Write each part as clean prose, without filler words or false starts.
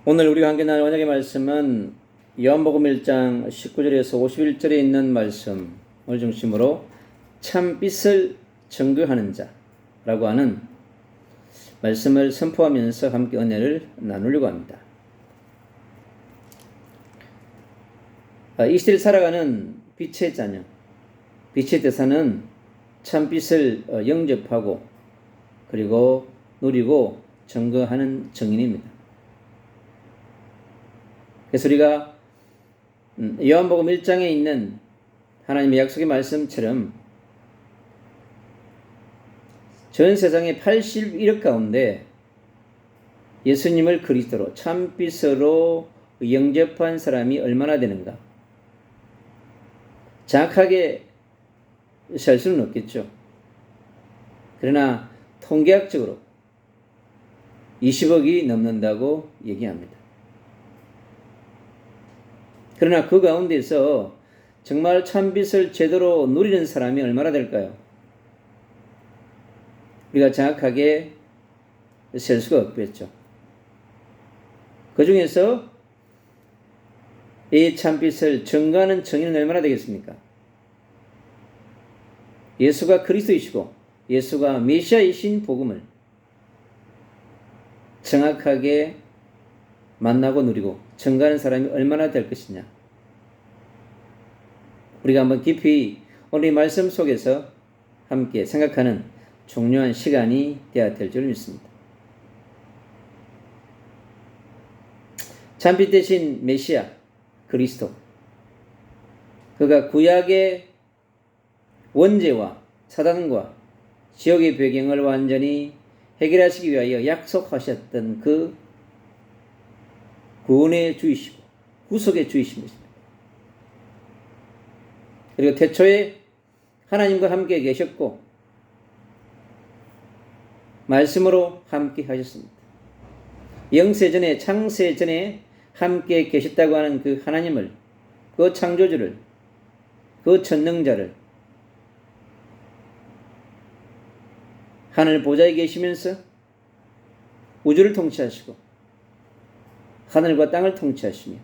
오늘 우리가 함께 나눌 언약의 말씀은 요한복음 1장 19절에서 51절에 있는 말씀을 중심으로 참빛을 증거하는 자라고 하는 말씀을 선포하면서 함께 은혜를 나누려고 합니다. 이 시대를 살아가는 빛의 자녀, 빛의 대사는 참빛을 영접하고 그리고 누리고 증거하는 증인입니다. 그래서 우리가 요한복음 1장에 있는 하나님의 약속의 말씀처럼 전 세상의 81억 가운데 예수님을 그리스도로 참빛으로 영접한 사람이 얼마나 되는가? 정확하게 셀 수는 없겠죠. 그러나 통계학적으로 20억이 넘는다고 얘기합니다. 그러나 그 가운데서 정말 참빛을 제대로 누리는 사람이 얼마나 될까요? 우리가 정확하게 셀 수가 없겠죠. 그 중에서 이 참빛을 증거하는 증인은 얼마나 되겠습니까? 예수가 그리스도이시고 예수가 메시아이신 복음을 정확하게 만나고 누리고 증거하는 사람이 얼마나 될 것이냐. 우리가 한번 깊이 오늘 이 말씀 속에서 함께 생각하는 중요한 시간이 되어야 될 줄 믿습니다. 참빛 대신 메시아 그리스도, 그가 구약의 원죄와 사단과 지옥의 배경을 완전히 해결하시기 위하여 약속하셨던 그 구원의 주이시고 구속의 주이신 것입니다. 그리고 태초에 하나님과 함께 계셨고 말씀으로 함께 하셨습니다. 영세전에 창세전에 함께 계셨다고 하는 그 하나님을, 그 창조주를, 그 전능자를 하늘 보좌에 계시면서 우주를 통치하시고 하늘과 땅을 통치하시며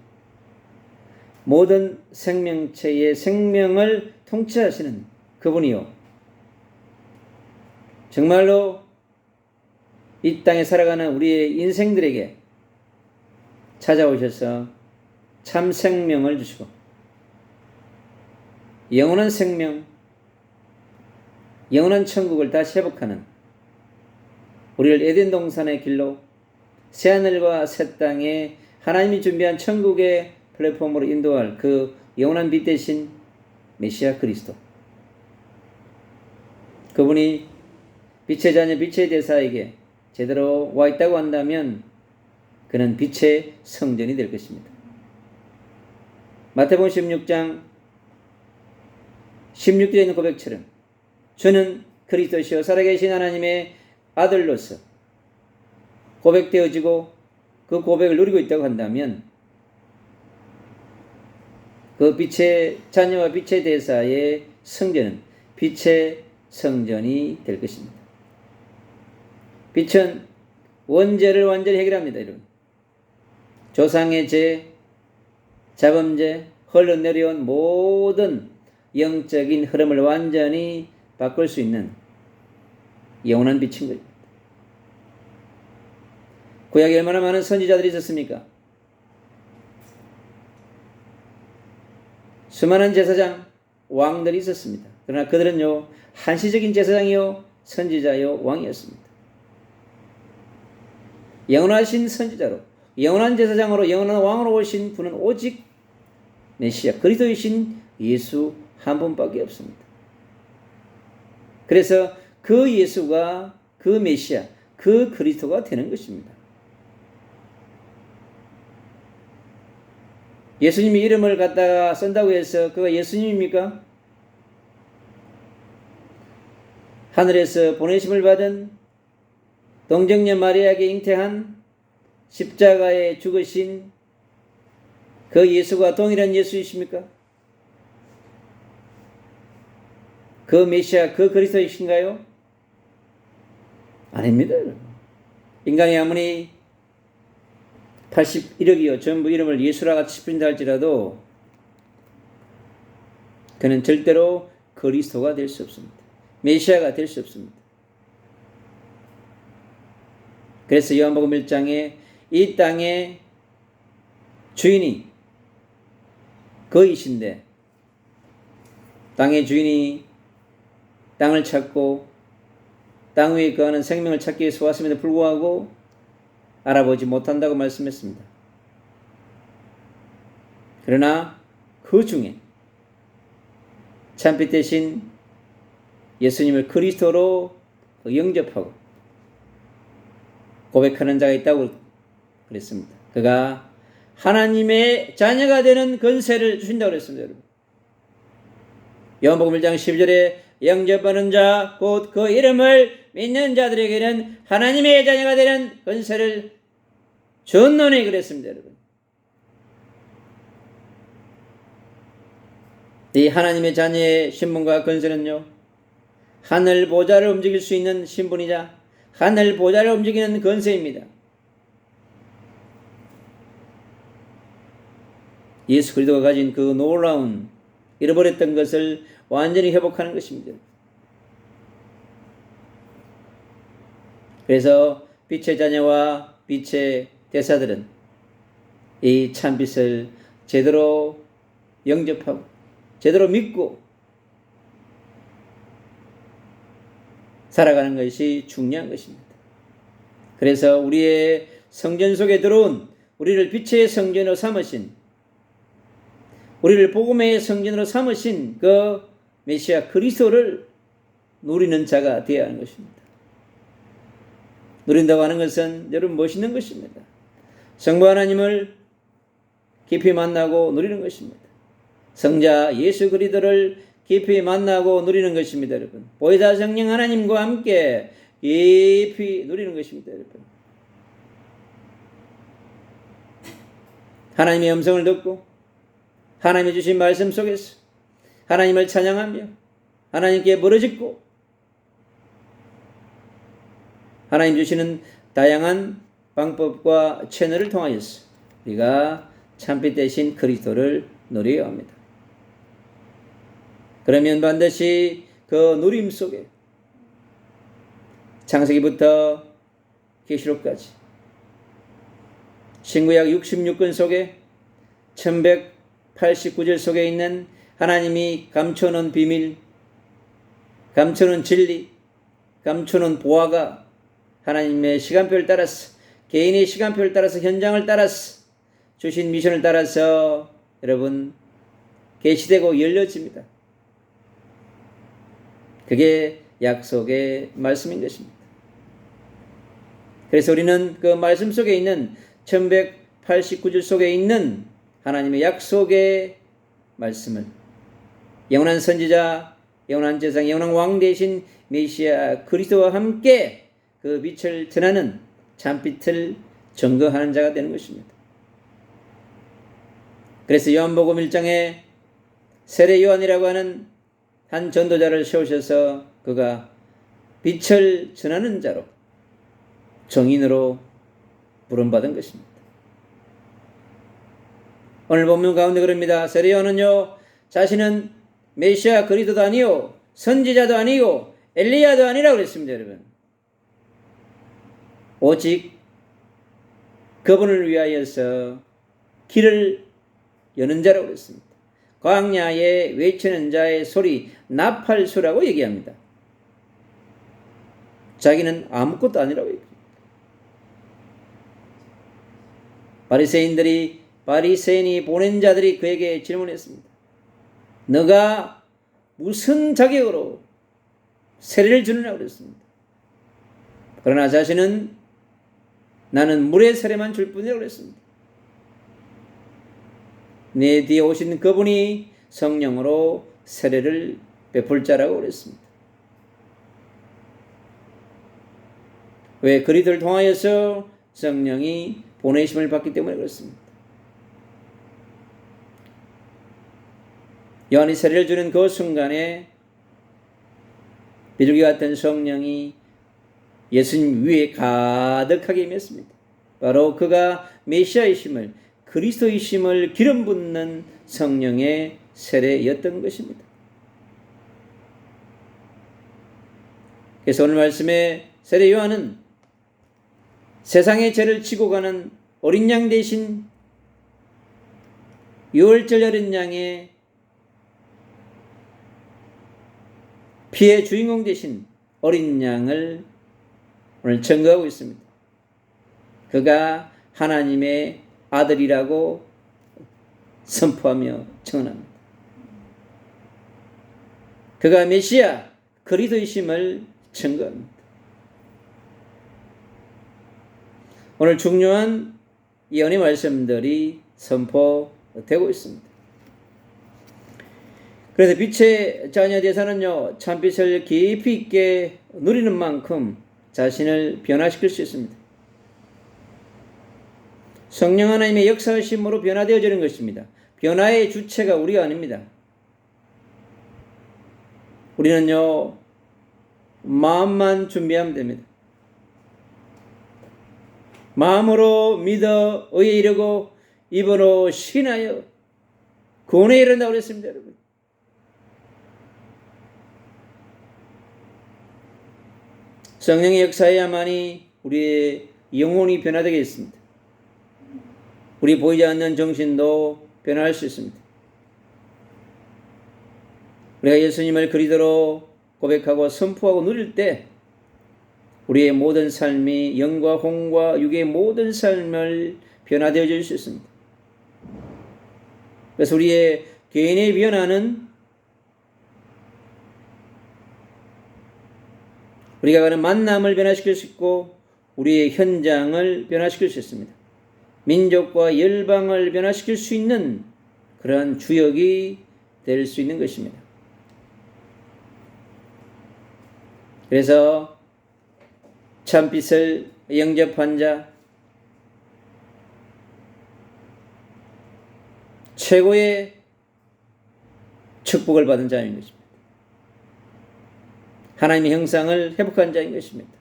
모든 생명체의 생명을 통치하시는 그분이요, 정말로 이 땅에 살아가는 우리의 인생들에게 찾아오셔서 참 생명을 주시고 영원한 생명, 영원한 천국을 다시 회복하는 우리를 에덴 동산의 길로 새하늘과 새 땅에 하나님이 준비한 천국의 플랫폼으로 인도할 그 영원한 빛 대신 메시아 그리스도, 그분이 빛의 자녀 빛의 대사에게 제대로 와 있다고 한다면 그는 빛의 성전이 될 것입니다. 마태복음 16장 16절에 있는 고백처럼 주는 그리스도시요 살아계신 하나님의 아들로서 고백되어지고 그 고백을 누리고 있다고 한다면 그 빛의 자녀와 빛의 대사의 성전은 빛의 성전이 될 것입니다. 빛은 원죄를 완전히 해결합니다. 여러분, 조상의 죄, 자범죄, 흘러내려온 모든 영적인 흐름을 완전히 바꿀 수 있는 영원한 빛인 거예요. 구약에 얼마나 많은 선지자들이 있었습니까? 수많은 제사장, 왕들이 있었습니다. 그러나 그들은요, 한시적인 제사장이요, 선지자요, 왕이었습니다. 영원하신 선지자로, 영원한 제사장으로, 영원한 왕으로 오신 분은 오직 메시아, 그리스도이신 예수 한 분밖에 없습니다. 그래서 그 예수가 그 메시아, 그 그리스도가 되는 것입니다. 예수님의 이름을 갖다가 쓴다고 해서 그가 예수님입니까? 하늘에서 보내심을 받은 동정녀 마리아에게 잉태한 십자가에 죽으신 그 예수가 동일한 예수이십니까? 그 메시아, 그 그리스도이신가요? 아닙니다. 인간이 아무리 81억이요 전부 이름을 예수라 같이 부린다 할지라도 그는 절대로 그리스도가 될 수 없습니다. 메시아가 될 수 없습니다. 그래서 요한복음 1장에 이 땅의 주인이 그이신데 땅의 주인이 땅을 찾고 땅 위에 거하는 생명을 찾기 위해서 왔음에도 불구하고 알아보지 못한다고 말씀했습니다. 그러나 그 중에 참빛 대신 예수님을 그리스도로 영접하고 고백하는 자가 있다고 그랬습니다. 그가 하나님의 자녀가 되는 권세를 주신다고 그랬습니다. 여러분. 요한복음 1장 12절에 영접하는 자 곧 그 이름을 믿는 자들에게는 하나님의 자녀가 되는 권세를 주노니 그랬습니다. 여러분. 이 하나님의 자녀의 신분과 권세는요, 하늘 보좌를 움직일 수 있는 신분이자 하늘 보좌를 움직이는 권세입니다. 예수 그리스도가 가진 그 놀라운 잃어버렸던 것을 완전히 회복하는 것입니다. 그래서 빛의 자녀와 빛의 대사들은 이 참빛을 제대로 영접하고 제대로 믿고 살아가는 것이 중요한 것입니다. 그래서 우리의 성전 속에 들어온 우리를 빛의 성전으로 삼으신 우리를 복음의 성전으로 삼으신 그 메시아 그리스도를 누리는 자가 되어야 하는 것입니다. 누린다고 하는 것은 여러분 멋있는 것입니다. 성부 하나님을 깊이 만나고 누리는 것입니다. 성자 예수 그리스도를 깊이 만나고 누리는 것입니다. 여러분. 보혜사 성령 하나님과 함께 깊이 누리는 것입니다. 여러분. 하나님의 음성을 듣고 하나님이 주신 말씀 속에서 하나님을 찬양하며 하나님께 부르짖고 하나님 주시는 다양한 방법과 채널을 통하여서 우리가 참빛 대신 그리스도를 누려야 합니다. 그러면 반드시 그 누림 속에 창세기부터 계시록까지 신구약 66권 속에 1189절 속에 있는 하나님이 감춰놓은 비밀, 감춰놓은 진리, 감춰놓은 보화가 하나님의 시간표를 따라서 개인의 시간표를 따라서 현장을 따라서 주신 미션을 따라서 여러분 계시되고 열려집니다. 그게 약속의 말씀인 것입니다. 그래서 우리는 그 말씀 속에 있는 1189절 속에 있는 하나님의 약속의 말씀을 영원한 선지자, 영원한 제사장, 영원한 왕 되신 메시아 그리스도와 함께 그 빛을 전하는 참빛을 증거하는 자가 되는 것입니다. 그래서 요한복음 1장에 세례 요한이라고 하는 한 전도자를 세우셔서 그가 빛을 전하는 자로 정인으로 부름받은 것입니다. 오늘 본문 가운데 그럽니다. 세례 요한은요 자신은 메시아 그리스도도 아니요 선지자도 아니고 엘리야도 아니라고 그랬습니다. 여러분. 오직 그분을 위하여서 길을 여는 자라고 그랬습니다. 광야에 외치는 자의 소리 나팔수라고 얘기합니다. 자기는 아무것도 아니라고 얘기합니다. 바리새인이 보낸 자들이 그에게 질문했습니다. 너가 무슨 자격으로 세례를 주느냐고 그랬습니다. 그러나 자신은 나는 물의 세례만 줄 뿐이라고 그랬습니다. 내 뒤에 오신 그분이 성령으로 세례를 베풀 자라고 그랬습니다. 왜? 그리스도를 통하여서 성령이 보내심을 받기 때문에 그렇습니다. 요한이 세례를 주는 그 순간에 비둘기 같은 성령이 예수님 위에 가득하게 임했습니다. 바로 그가 메시아이심을, 그리스도이심을 기름 붓는 성령의 세례였던 것입니다. 그래서 오늘 말씀에 세례 요한은 세상의 죄를 지고 가는 어린 양 대신 유월절 어린 양의 피의 주인공 대신 어린 양을 오늘 증거하고 있습니다. 그가 하나님의 아들이라고 선포하며 증언합니다. 그가 메시아 그리스도이심을 증거합니다. 오늘 중요한 예언의 말씀들이 선포되고 있습니다. 그래서 빛의 자녀 대사는요, 참빛을 깊이 있게 누리는 만큼 자신을 변화시킬 수 있습니다. 성령 하나님의 역사하심으로 변화되어지는 것입니다. 변화의 주체가 우리가 아닙니다. 우리는요, 마음만 준비하면 됩니다. 마음으로 믿어 의에 이르고 입으로 신하여 구원에 이른다고 그랬습니다, 여러분. 성령의 역사에야만이 우리의 영혼이 변화되겠습니다. 우리 보이지 않는 정신도 변화할 수 있습니다. 우리가 예수님을 그리스도로 고백하고 선포하고 누릴 때 우리의 모든 삶이 영과 혼과 육의 모든 삶을 변화되어질 수 있습니다. 그래서 우리의 개인의 변화는 우리가 가는 만남을 변화시킬 수 있고 우리의 현장을 변화시킬 수 있습니다. 민족과 열방을 변화시킬 수 있는 그러한 주역이 될 수 있는 것입니다. 그래서 참빛을 영접한 자, 최고의 축복을 받은 자인 것입니다. 하나님의 형상을 회복한 자인 것입니다.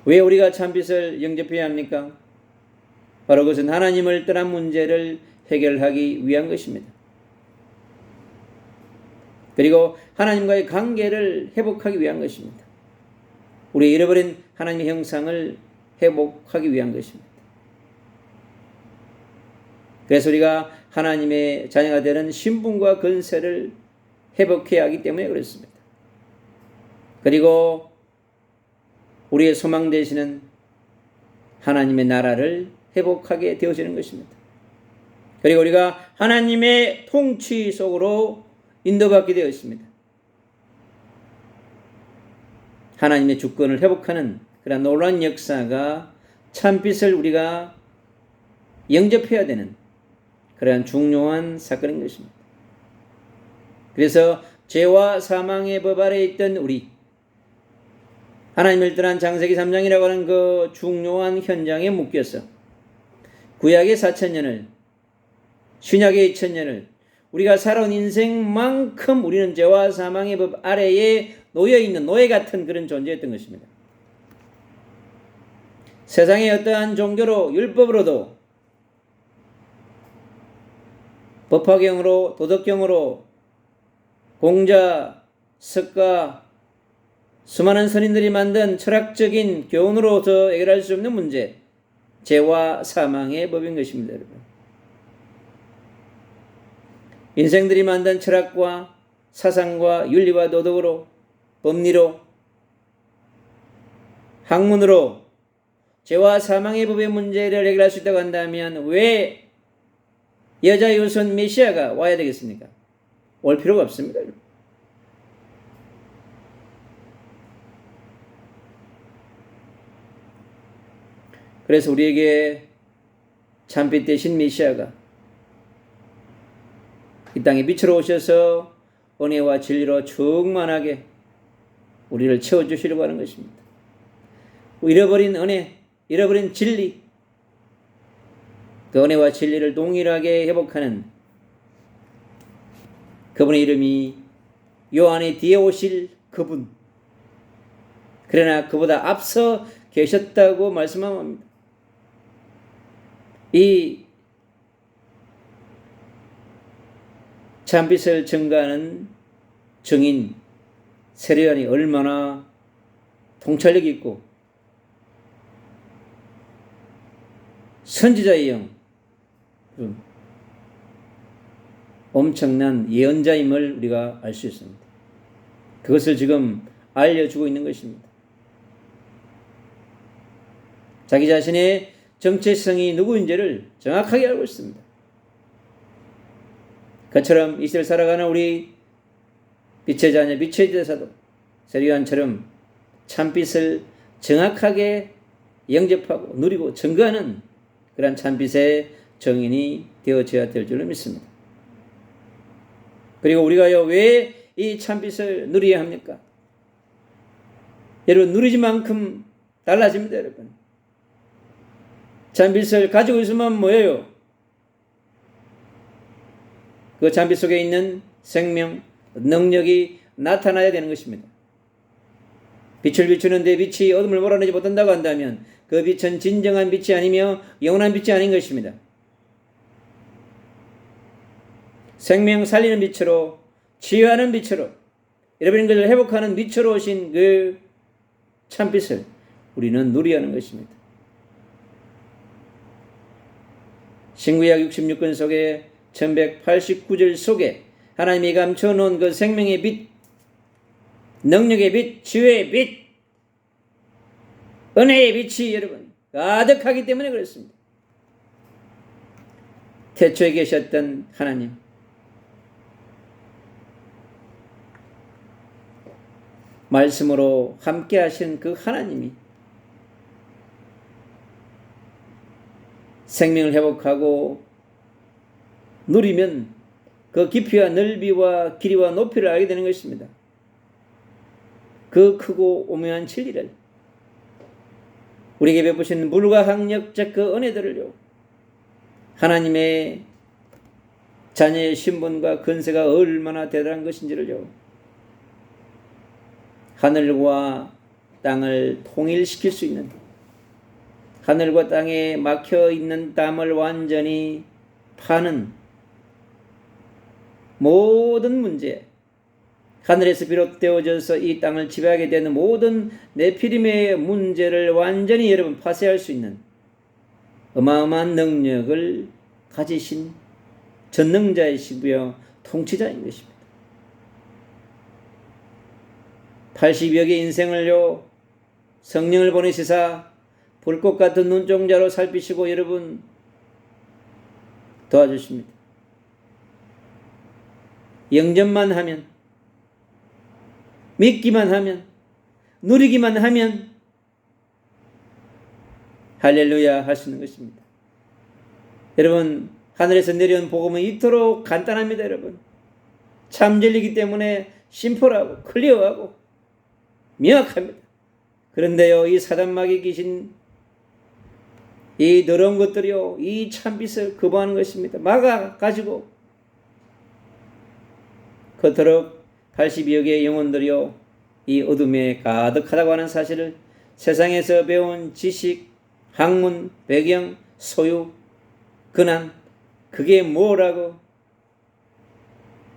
왜 우리가 참빛을 영접해야 합니까? 바로 그것은 하나님을 떠난 문제를 해결하기 위한 것입니다. 그리고 하나님과의 관계를 회복하기 위한 것입니다. 우리의 잃어버린 하나님의 형상을 회복하기 위한 것입니다. 그래서 우리가 하나님의 자녀가 되는 신분과 권세를 회복해야 하기 때문에 그렇습니다. 그리고 우리의 소망 되시는 하나님의 나라를 회복하게 되어지는 것입니다. 그리고 우리가 하나님의 통치 속으로 인도받게 되어 있습니다. 하나님의 주권을 회복하는 그런 놀라운 역사가 참빛을 우리가 영접해야 되는 그러한 중요한 사건인 것입니다. 그래서 죄와 사망의 법 아래에 있던 우리, 하나님을 떠난 창세기 3장이라고 하는 그 중요한 현장에 묶여서 구약의 4,000년을, 신약의 2,000년을 우리가 살아온 인생만큼 우리는 죄와 사망의 법 아래에 놓여있는 노예 같은 그런 존재였던 것입니다. 세상의 어떠한 종교로, 율법으로도, 법화경으로, 도덕경으로, 공자, 석가, 수많은 선인들이 만든 철학적인 교훈으로서 해결할 수 없는 문제, 죄와 사망의 법인 것입니다, 여러분. 인생들이 만든 철학과 사상과 윤리와 도덕으로, 법리로, 학문으로 죄와 사망의 법의 문제를 해결할 수 있다고 한다면 왜 여자의 우선 메시아가 와야 되겠습니까? 올 필요가 없습니다. 그래서 우리에게 참빛 대신 메시아가 이 땅에 빛으로 오셔서 은혜와 진리로 충만하게 우리를 채워주시려고 하는 것입니다. 잃어버린 은혜, 잃어버린 진리, 그 은혜와 진리를 동일하게 회복하는 그분의 이름이 요한의 뒤에 오실 그분. 그러나 그보다 앞서 계셨다고 말씀합니다. 이 참빛을 증거하는 증인 세례요한이 얼마나 통찰력이 있고 선지자의 영, 엄청난 예언자임을 우리가 알 수 있습니다. 그것을 지금 알려주고 있는 것입니다. 자기 자신의 정체성이 누구인지를 정확하게 알고 있습니다. 그처럼 이 시대를 살아가는 우리 빛의 자녀, 빛의 제사도 세례요한처럼 참빛을 정확하게 영접하고 누리고 증거하는 그러한 참빛의 정인이 되어져야 될 줄로 믿습니다. 그리고 우리가요, 왜 이 참빛을 누려야 합니까? 여러분, 누리지만큼 달라집니다, 여러분. 참빛을 가지고 있으면 뭐예요? 그 참빛 속에 있는 생명, 능력이 나타나야 되는 것입니다. 빛을 비추는데 빛이 어둠을 몰아내지 못한다고 한다면 그 빛은 진정한 빛이 아니며 영원한 빛이 아닌 것입니다. 생명 살리는 빛으로, 치유하는 빛으로, 여러분의 것을 회복하는 빛으로 오신 그 참빛을 우리는 누려야 하는 것입니다. 신구약 66권 속에 1189절 속에 하나님이 감춰놓은 그 생명의 빛, 능력의 빛, 치유의 빛, 은혜의 빛이 여러분 가득하기 때문에 그렇습니다. 태초에 계셨던 하나님, 말씀으로 함께 하신 그 하나님이 생명을 회복하고 누리면 그 깊이와 넓이와 길이와 높이를 알게 되는 것입니다. 그 크고 오묘한 진리를, 우리에게 베푸신 불가항력적 그 은혜들을요, 하나님의 자녀의 신분과 근세가 얼마나 대단한 것인지를요, 하늘과 땅을 통일시킬 수 있는, 하늘과 땅에 막혀있는 담을 완전히 파는 모든 문제, 하늘에서 비롯되어져서 이 땅을 지배하게 되는 모든 네피림의 문제를 완전히 여러분 파쇄할 수 있는 어마어마한 능력을 가지신 전능자이시고요, 통치자인 것입니다. 80여 개 인생을요, 성령을 보내시사 불꽃 같은 눈동자로 살피시고 여러분 도와주십니다. 영접만 하면, 믿기만 하면, 누리기만 하면 할렐루야 할 수 있는 것입니다. 여러분, 하늘에서 내려온 복음은 이토록 간단합니다. 여러분, 참 진리이기 때문에 심플하고 클리어하고 명확합니다. 그런데요, 이 사단마귀 귀신, 이 더러운 것들이요, 이 참빛을 거부하는 것입니다. 막아가지고 그토록 82여 개의 영혼들이요, 이 어둠에 가득하다고 하는 사실을 세상에서 배운 지식, 학문, 배경, 소유, 근한, 그게 뭐라고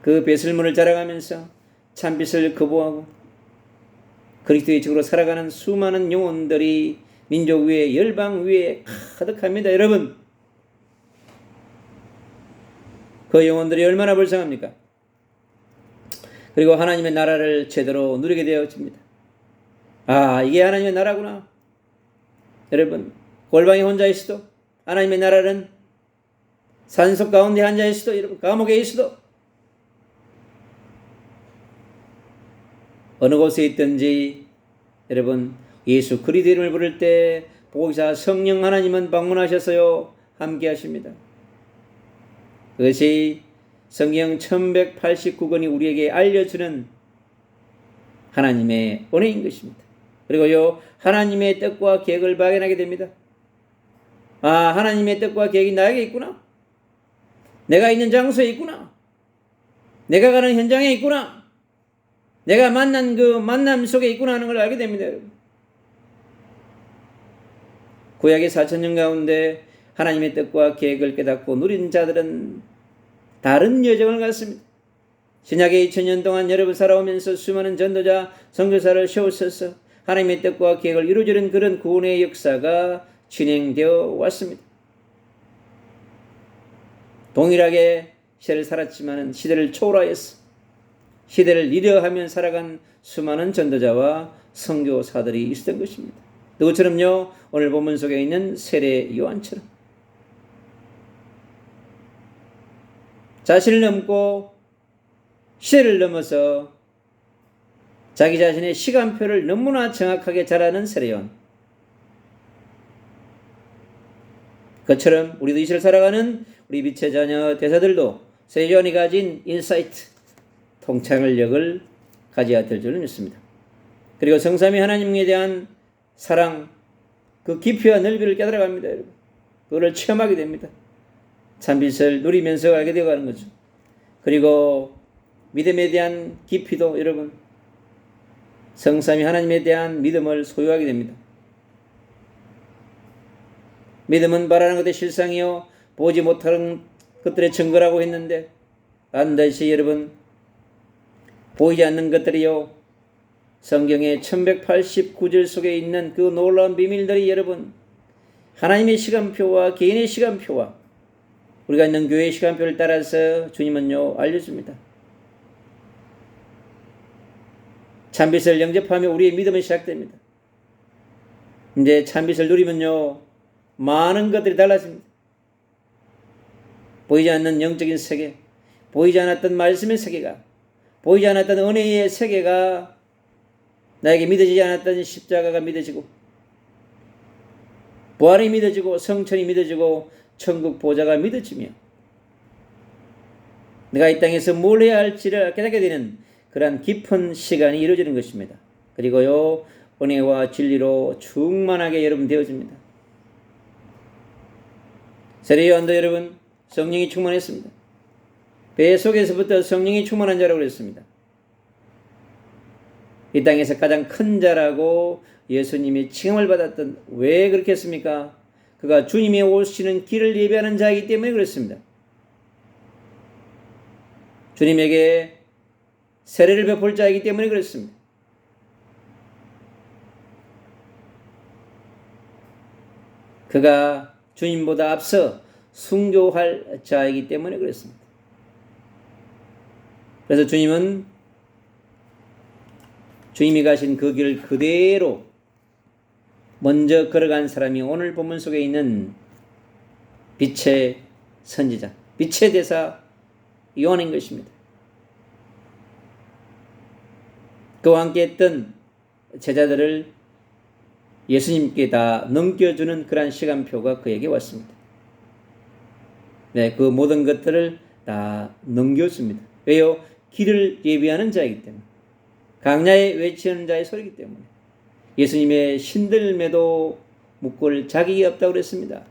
그 배설물을 자랑하면서 참빛을 거부하고 그리스도의 적으로 살아가는 수많은 영혼들이 민족 위에, 열방 위에 가득합니다. 여러분, 그 영혼들이 얼마나 불쌍합니까? 그리고 하나님의 나라를 제대로 누리게 되어집니다. 아, 이게 하나님의 나라구나. 여러분, 골방에 혼자 있어도, 하나님의 나라는 산속 가운데 앉아 있어도, 여러분, 감옥에 있어도, 어느 곳에 있든지 여러분, 예수 그리스도 이름을 부를 때 보호자 성령 하나님은 방문하셔서요, 함께 하십니다. 그것이 성경 1189권이 우리에게 알려주는 하나님의 은혜인 것입니다. 그리고요, 하나님의 뜻과 계획을 발견하게 됩니다. 아, 하나님의 뜻과 계획이 나에게 있구나. 내가 있는 장소에 있구나. 내가 가는 현장에 있구나. 내가 만난 그 만남 속에 있구나 하는 걸 알게 됩니다. 여러분. 구약의 4,000년 가운데 하나님의 뜻과 계획을 깨닫고 누린 자들은 다른 여정을 갔습니다. 신약의 2000년 동안 여러분 살아오면서 수많은 전도자, 선교사를 세우셔서 하나님의 뜻과 계획을 이루어지는 그런 구원의 역사가 진행되어 왔습니다. 동일하게 시대를 살았지만 시대를 초월하여서 시대를 리더하며 살아간 수많은 전도자와 선교사들이 있었던 것입니다. 누구처럼요? 오늘 본문 속에 있는 세례 요한처럼 자신을 넘고 시대를 넘어서 자기 자신의 시간표를 너무나 정확하게 잘 아는 세례 요한. 그처럼 우리도 이 시대를 살아가는 우리 빛의 자녀 대사들도 세례 요한이 가진 인사이트, 통찰력을 가져야 될 줄을 믿습니다. 그리고 성삼위 하나님에 대한 사랑, 그 깊이와 넓이를 깨달아갑니다. 여러분. 그거를 체험하게 됩니다. 참빛을 누리면서 알게 되어가는 거죠. 그리고 믿음에 대한 깊이도 여러분 성삼위 하나님에 대한 믿음을 소유하게 됩니다. 믿음은 바라는 것의 실상이요 보지 못하는 것들의 증거라고 했는데 반드시 여러분 보이지 않는 것들이요 성경의 1189절 속에 있는 그 놀라운 비밀들이 여러분 하나님의 시간표와 개인의 시간표와 우리가 있는 교회의 시간표를 따라서 주님은요 알려줍니다. 참빛을 영접하며 우리의 믿음은 시작됩니다. 이제 참빛을 누리면요 많은 것들이 달라집니다. 보이지 않는 영적인 세계, 보이지 않았던 말씀의 세계가, 보이지 않았던 은혜의 세계가 나에게 믿어지지 않았던 십자가가 믿어지고 부활이 믿어지고 성천이 믿어지고 천국 보좌가 믿어지며 내가 이 땅에서 뭘 해야 할지를 깨닫게 되는 그러한 깊은 시간이 이루어지는 것입니다. 그리고요 은혜와 진리로 충만하게 여러분 되어집니다. 세례 요한도 여러분 성령이 충만했습니다. 배 속에서부터 성령이 충만한 자라고 그랬습니다. 이 땅에서 가장 큰 자라고 예수님이 칭함을 받았던 왜 그렇게 했습니까? 그가 주님이 오시는 길을 예비하는 자이기 때문에 그랬습니다. 주님에게 세례를 베풀 자이기 때문에 그랬습니다. 그가 주님보다 앞서 순교할 자이기 때문에 그랬습니다. 그래서 주님은 주님이 가신 그 길을 그대로 먼저 걸어간 사람이 오늘 본문 속에 있는 빛의 선지자, 빛의 대사 요한인 것입니다. 그와 함께 했던 제자들을 예수님께 다 넘겨주는 그러한 시간표가 그에게 왔습니다. 네, 그 모든 것들을 다 넘겨줍니다. 왜요? 길을 예비하는 자이기 때문에. 강야에 외치는 자의 소리이기 때문에. 예수님의 신들매도 묶을 자격이 없다고 그랬습니다.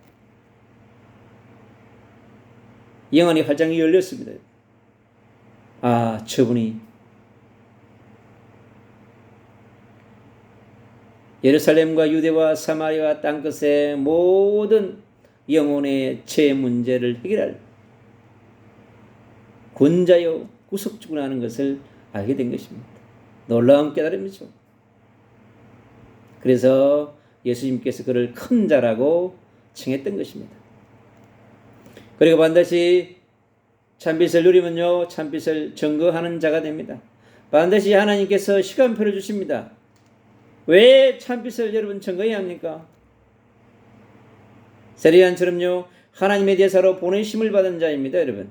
영안이 활짝 열렸습니다. 아, 저분이 예루살렘과 유대와 사마리아 땅끝의 모든 영혼의 죄 문제를 해결할 권자요 구속주구나 하는 것을 알게 된 것입니다. 놀라운 깨달음이죠. 그래서 예수님께서 그를 큰 자라고 칭했던 것입니다. 그리고 반드시 참빛을 누리면요 참빛을 증거하는 자가 됩니다. 반드시 하나님께서 시간표를 주십니다. 왜 참빛을 여러분 증거해야 합니까? 세례 요한처럼요 하나님의 대사로 보내심을 받은 자입니다. 여러분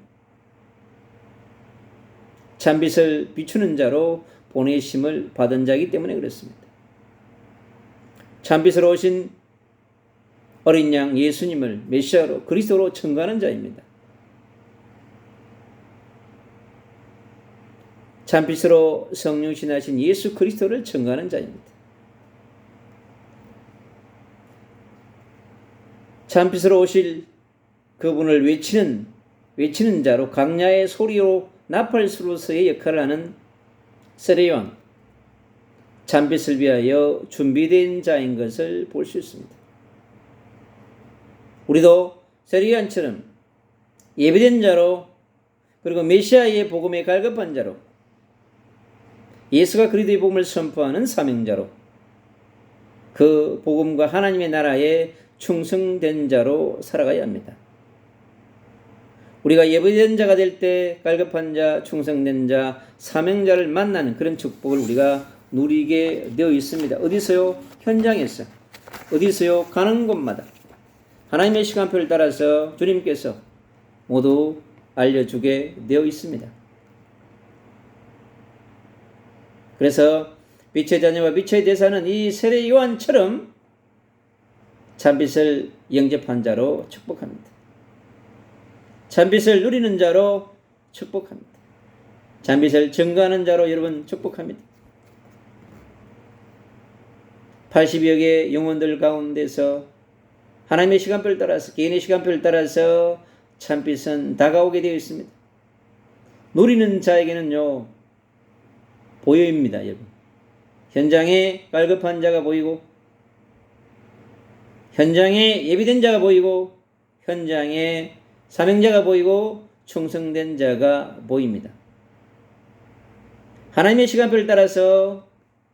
참빛을 비추는 자로 보내심을 받은 자이기 때문에 그렇습니다. 참빛으로 오신 어린 양 예수님을 메시아로 그리스도로 증거하는 자입니다. 참빛으로 성령신하신 예수 그리스도를 증거하는 자입니다. 참빛으로 오실 그분을 외치는 자로 강야의 소리로 나팔수로서의 역할을 하는 세례 요한, 참빛을 위하여 준비된 자인 것을 볼 수 있습니다. 우리도 세례요한처럼 예비된 자로 그리고 메시아의 복음에 갈급한 자로 예수가 그리스도의 복음을 선포하는 사명자로 그 복음과 하나님의 나라에 충성된 자로 살아가야 합니다. 우리가 예비된 자가 될 때 갈급한 자, 충성된 자, 사명자를 만나는 그런 축복을 우리가 누리게 되어 있습니다. 어디서요? 현장에서. 어디서요? 가는 곳마다. 하나님의 시간표를 따라서 주님께서 모두 알려주게 되어 있습니다. 그래서 빛의 자녀와 빛의 대사는 이 세례 요한처럼 참빛을 영접한 자로 축복합니다. 참빛을 누리는 자로 축복합니다. 참빛을 증거하는 자로 여러분 축복합니다. 80여 개의 영혼들 가운데서 하나님의 시간표를 따라서 개인의 시간표를 따라서 참빛은 다가오게 되어 있습니다. 누리는 자에게는요 보여입니다. 여러분. 현장에 갈급한 자가 보이고 현장에 예비된 자가 보이고 현장에 사명자가 보이고 충성된 자가 보입니다. 하나님의 시간표를 따라서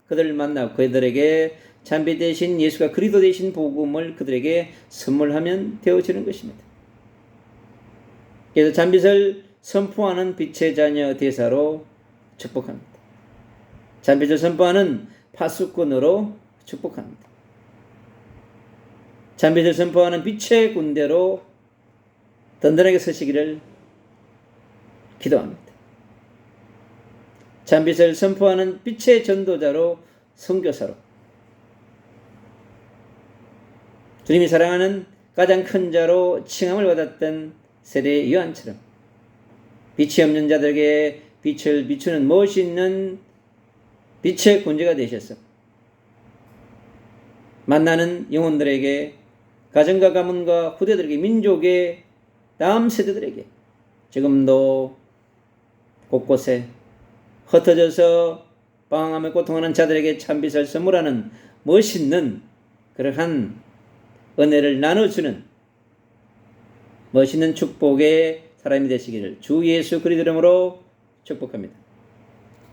그들을 만나고 그들에게 참빛 대신 예수가 그리스도 되신 복음을 그들에게 선물하면 되어지는 것입니다. 그래서 참빛을 선포하는 빛의 자녀 대사로 축복합니다. 참빛을 선포하는 파수꾼으로 축복합니다. 참빛을 선포하는 빛의 군대로 든든하게 서시기를 기도합니다. 참빛을 선포하는 빛의 전도자로 선교사로 주님이 사랑하는 가장 큰 자로 칭함을 받았던 세례 요한처럼 빛이 없는 자들에게 빛을 비추는 멋있는 빛의 군주가 되셔서 만나는 영혼들에게 가정과 가문과 후대들에게 민족의 다음 세대들에게 지금도 곳곳에 흩어져서 방황하며 고통하는 자들에게 참빛을 선물하는 멋있는 그러한 은혜를 나눠주는 멋있는 축복의 사람이 되시기를 주 예수 그리스도 이름으로 축복합니다.